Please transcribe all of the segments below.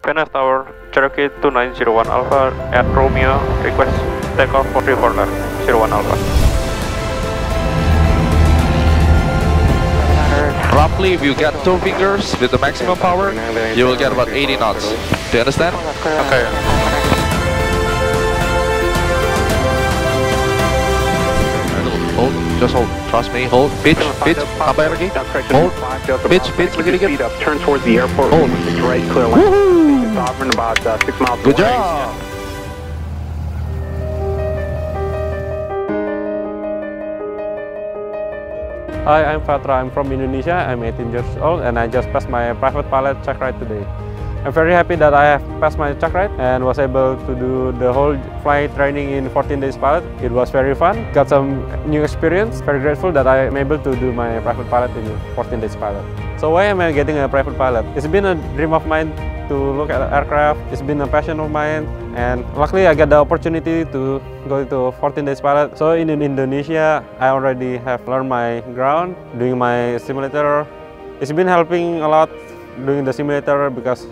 Venus Tower, Cherokee 2901 Alpha at Romeo, request takeoff for 340 01 Alpha. Roughly, if you get 2 fingers with the maximum power, you will get about 80 knots. Do you understand? Okay. Hold, just hold. Trust me. Hold. Pitch, pitch. Tambah lagi. Hold. Pitch, pitch. Lagi dikit. Turn towards the airport. Hold. Right, clear line. Sovereign about 6 miles away. Good job. Hi, I'm Fatra. I'm from Indonesia. I'm 18 years old and I just passed my private pilot check ride today. I'm very happy that I have passed my check ride and was able to do the whole flight training in 14 days pilot. It was very fun, got some new experience. Very grateful that I am able to do my private pilot in 14 days pilot. So why am I getting a private pilot? It's been a dream of mine to look at aircraft. It's been a passion of mine, and luckily I got the opportunity to go to 14 days pilot. So in Indonesia, I already have learned my ground doing my simulator. It's been helping a lot doing the simulator because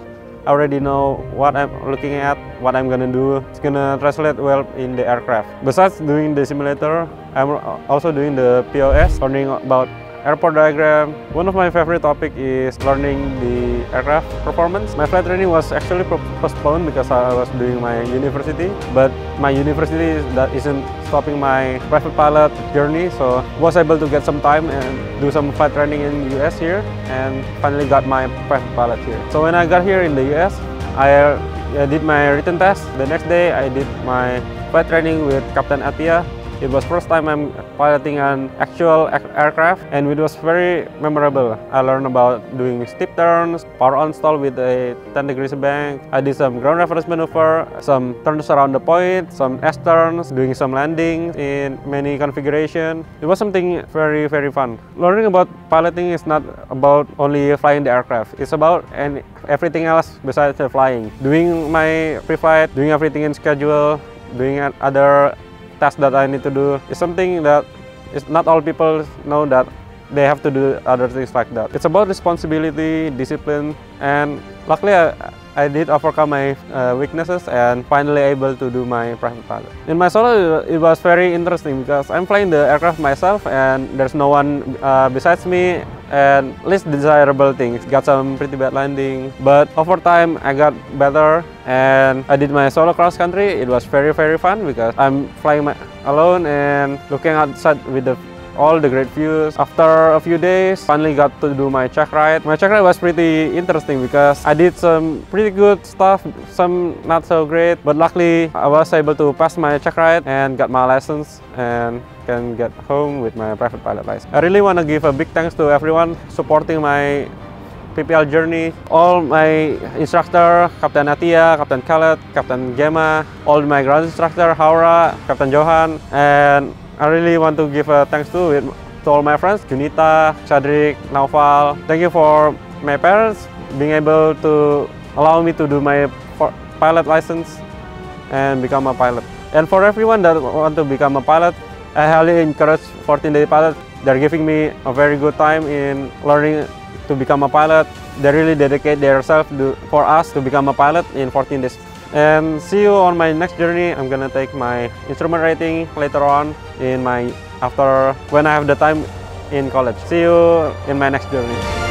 I already know what I'm looking at, what I'm gonna do. It's gonna translate well in the aircraft. Besides doing the simulator, I'm also doing the POS, learning about airport diagram. One of my favorite topic is learning the aircraft performance. My flight training was actually postponed because I was doing my university, but my university that isn't stopping my private pilot journey, so was able to get some time and do some flight training in US here, and finally got my private pilot here. So when I got here in the US, I did my written test. The next day I did my flight training with Captain Atia. It was first time I'm piloting an actual aircraft, and it was very memorable. I learned about doing steep turns, power on stall with a 10 degrees bank. I did some ground reference maneuver, some turns around the point, some S-turns, doing some landings in many configurations. It was something very, very fun. Learning about piloting is not about only flying the aircraft. It's about everything else besides the flying. Doing my pre-flight, doing everything in schedule, doing other tasks that I need to do is something that is not all people know that they have to do other things like that. It's about responsibility, discipline, and luckily I did overcome my weaknesses and finally able to do my private pilot. In my solo, it was very interesting because I'm flying the aircraft myself and there's no one besides me, and least desirable things. Got some pretty bad landing, but over time I got better and I did my solo cross country. It was very, very fun because I'm flying alone and looking outside with all the great views. After a few days, finally got to do my check ride. My check ride was pretty interesting because I did some pretty good stuff, some not so great, but luckily I was able to pass my check ride and got my license and can get home with my private pilot license. I really want to give a big thanks to everyone supporting my PPL journey. All my instructor, Captain Atia, Captain Khaled, Captain Gemma, all my ground instructor, Haura, Captain Johan, and I really want to give a thanks to all my friends, Junita, Chadrik, Naufal. Thank you for my parents being able to allow me to do my pilot license and become a pilot. And for everyone that want to become a pilot, I highly encourage 14-day pilot. They're giving me a very good time in learning to become a pilot. They really dedicate themselves for us to become a pilot in 14 days. And see you on my next journey. I'm gonna take my instrument rating later on when I have the time in college. See you in my next journey.